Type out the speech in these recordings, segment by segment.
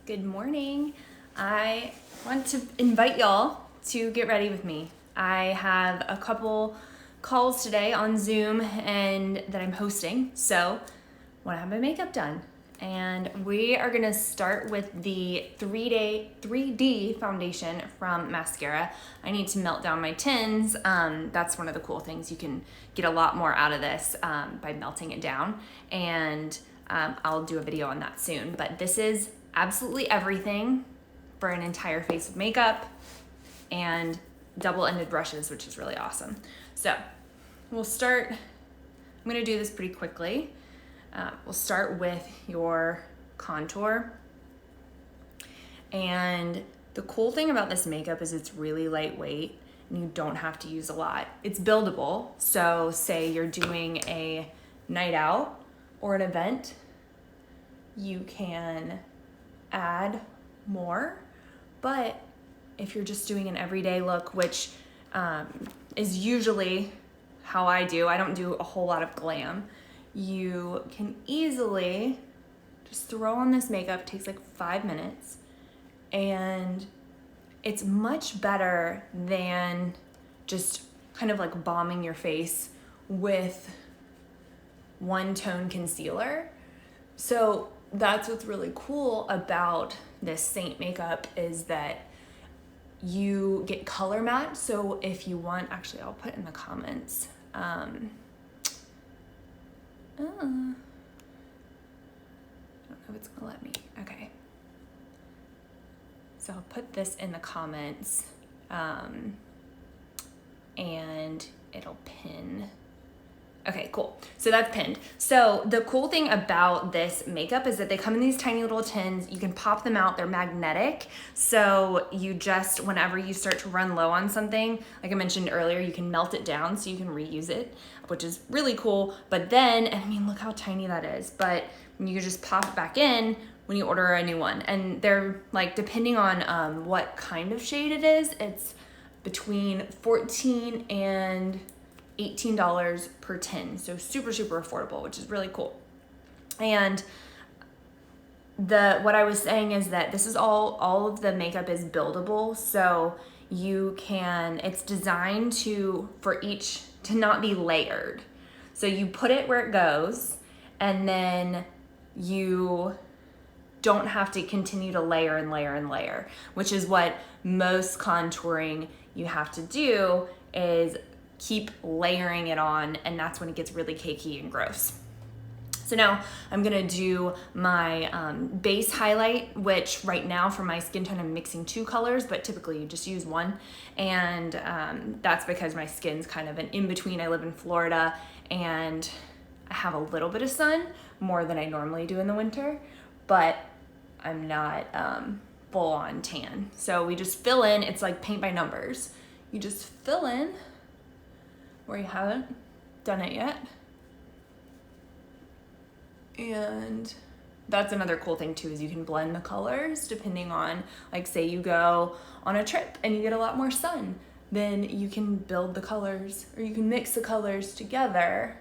Good morning. I want to invite y'all to get ready with me. I have a couple calls today on Zoom and that I'm hosting, so I want to have my makeup done. And we are gonna start with the 3D foundation from Mascara. I need to melt down my tins. That's one of the cool things. You can get a lot more out of this by melting it down. And I'll do a video on that soon. But this is absolutely everything for an entire face of makeup and double-ended brushes, which is really awesome. So we'll start, I'm gonna do this pretty quickly. We'll start with your contour. And the cool thing about this makeup is it's really lightweight and you don't have to use a lot. It's buildable, so say you're doing a night out or an event, you can add more. But if you're just doing an everyday look, which is usually how I don't do a whole lot of glam, you can easily just throw on this makeup. It takes like 5 minutes and it's much better than just kind of like bombing your face with one tone concealer. So that's what's really cool about this Seint makeup is that you get color match. So if you want, actually I'll put in the comments. I don't know if it's gonna let me. Okay. So I'll put this in the comments and it'll pin. Okay, cool. So that's pinned. So the cool thing about this makeup is that they come in these tiny little tins. You can pop them out. They're magnetic. So you just, whenever you start to run low on something, like I mentioned earlier, you can melt it down so you can reuse it, which is really cool. But then, and I mean, look how tiny that is. But you just pop it back in when you order a new one. And they're like, depending on what kind of shade it is, it's between $14 and $18 per tin. So super, super affordable, which is really cool. And what I was saying is that this is all of the makeup is buildable. So you can, it's designed for each to not be layered. So you put it where it goes and then you don't have to continue to layer and layer and layer, which is what most contouring you have to do is keep layering it on, and that's when it gets really cakey and gross. So now I'm gonna do my base highlight, which right now for my skin tone I'm mixing 2 colors, but typically you just use one. And that's because my skin's kind of an in-between. I live in Florida and I have a little bit of sun, more than I normally do in the winter, but I'm not full on tan. So we just fill in, it's like paint by numbers. You just fill in where you haven't done it yet. And that's another cool thing too, is you can blend the colors depending on, like say you go on a trip and you get a lot more sun, then you can build the colors or you can mix the colors together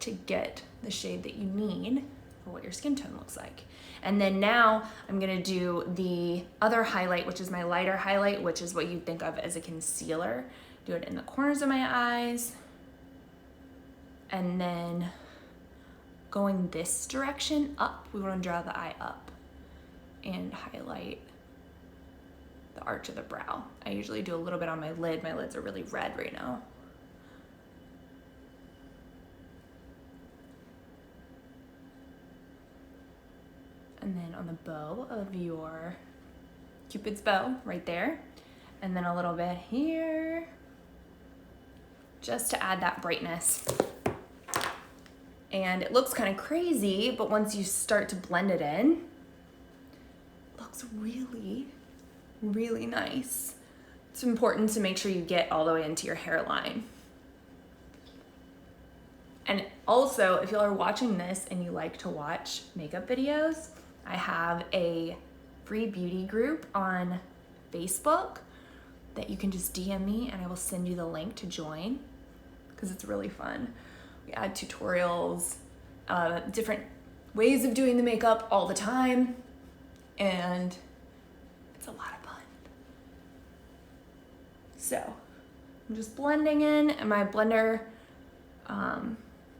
to get the shade that you need for what your skin tone looks like. And then now I'm gonna do the other highlight, which is my lighter highlight, which is what you think of as a concealer. Do it in the corners of my eyes. And then going this direction up, we wanna draw the eye up and highlight the arch of the brow. I usually do a little bit on my lid. My lids are really red right now. And then on the bow of your Cupid's bow right there. And then a little bit here, just to add that brightness. And it looks kind of crazy, but once you start to blend it in, it looks really, really nice. It's important to make sure you get all the way into your hairline. And also, if y'all are watching this and you like to watch makeup videos, I have a free beauty group on Facebook that you can just DM me and I will send you the link to join because it's really fun. We add tutorials, different ways of doing the makeup all the time. and it's a lot of fun. So I'm just blending in, and my blender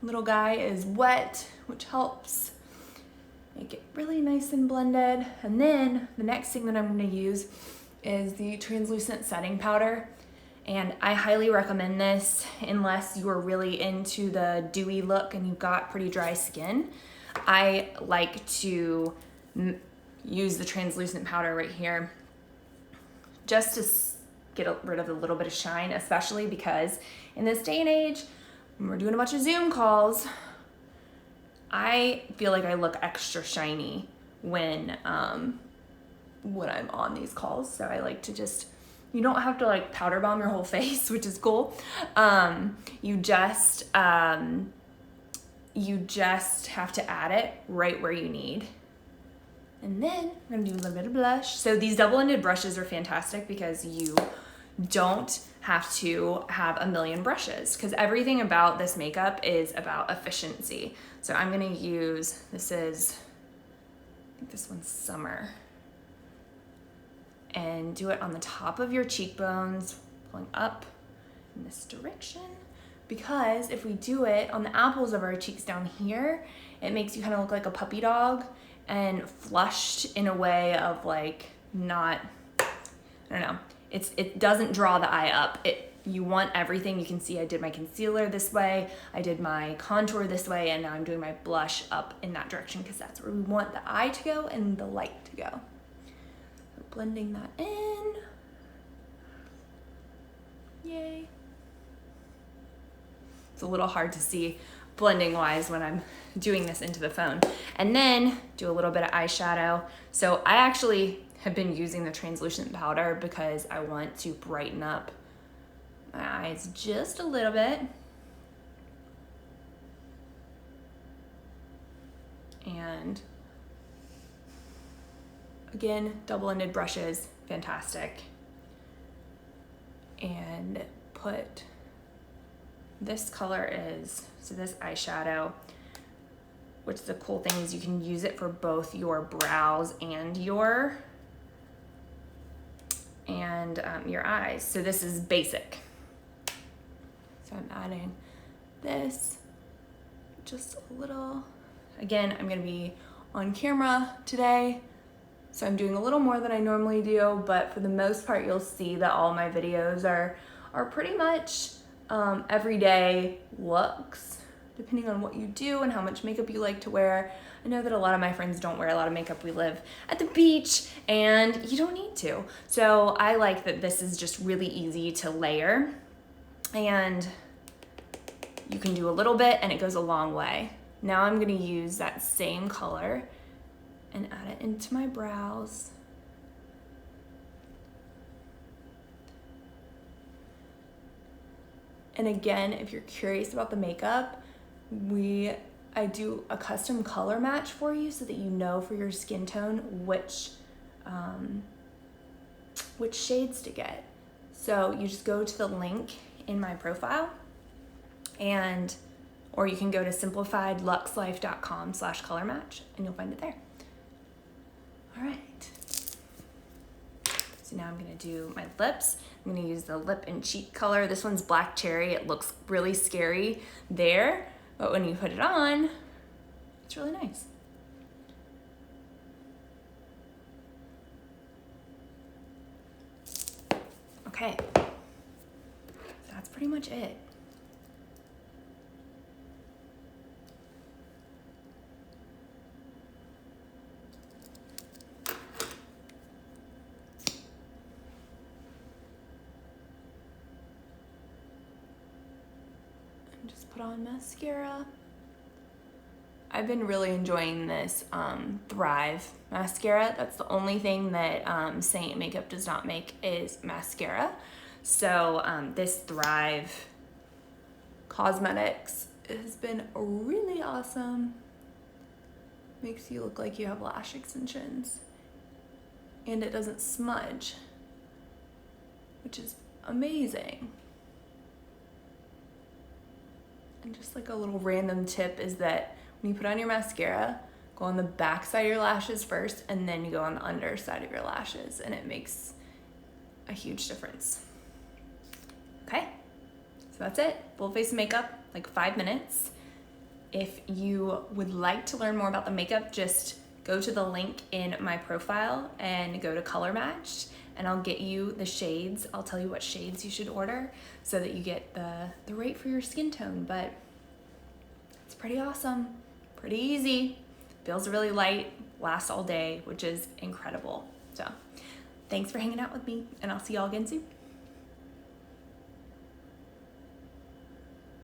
little guy is wet, which helps make it really nice and blended. And then the next thing that I'm going to use is the translucent setting powder. And I highly recommend this unless you are really into the dewy look and you've got pretty dry skin. I like to use the translucent powder right here just to get rid of a little bit of shine, especially because in this day and age, when we're doing a bunch of Zoom calls, I feel like I look extra shiny when I'm on these calls. So I like to just, you don't have to like powder bomb your whole face, which is cool. You just have to add it right where you need. And then I'm gonna do a little bit of blush. So these double-ended brushes are fantastic because you don't have to have a million brushes, because everything about this makeup is about efficiency. So I'm gonna use, I think this one's Summer, and do it on the top of your cheekbones, pulling up in this direction. Because if we do it on the apples of our cheeks down here, it makes you kind of look like a puppy dog, and flushed in a way of like not, I don't know, it doesn't draw the eye up. You want everything. You can see I did my concealer this way, I did my contour this way, and now I'm doing my blush up in that direction because that's where we want the eye to go and the light to go. So blending that in. Yay. It's a little hard to see blending wise when I'm doing this into the phone. And then do a little bit of eyeshadow. So I actually have been using the translucent powder because I want to brighten up my eyes just a little bit. And again, double-ended brushes, fantastic. And put, this color is, so this eyeshadow, which the cool thing is you can use it for both your brows and your eyes. So this is basic. So I'm adding this just a little. Again, I'm gonna be on camera today, so I'm doing a little more than I normally do, but for the most part, you'll see that all my videos are pretty much everyday looks, depending on what you do and how much makeup you like to wear. I know that a lot of my friends don't wear a lot of makeup. We live at the beach and you don't need to. So I like that this is just really easy to layer, and you can do a little bit and it goes a long way. Now I'm gonna use that same color and add it into my brows. And again, if you're curious about the makeup, I do a custom color match for you so that you know for your skin tone which shades to get. So you just go to the link in my profile, or you can go to simplifiedluxlife.com/color match and you'll find it there. All right. So now I'm gonna do my lips. I'm gonna use the lip and cheek color. This one's Black Cherry. It looks really scary there, but when you put it on, it's really nice. Okay, that's pretty much it. Just put on mascara. I've been really enjoying this Thrive mascara. That's the only thing that Seint makeup does not make is mascara. So this Thrive Cosmetics has been really awesome. Makes you look like you have lash extensions. And it doesn't smudge, which is amazing. And just like a little random tip is that when you put on your mascara, go on the back side of your lashes first, and then you go on the underside of your lashes, and it makes a huge difference. Okay, so that's it. Full face makeup, like 5 minutes. If you would like to learn more about the makeup, just go to the link in my profile and go to Color Matched, and I'll get you the shades. I'll tell you what shades you should order so that you get the right for your skin tone. But it's pretty awesome, pretty easy, feels really light, lasts all day, which is incredible. So thanks for hanging out with me, and I'll see y'all again soon.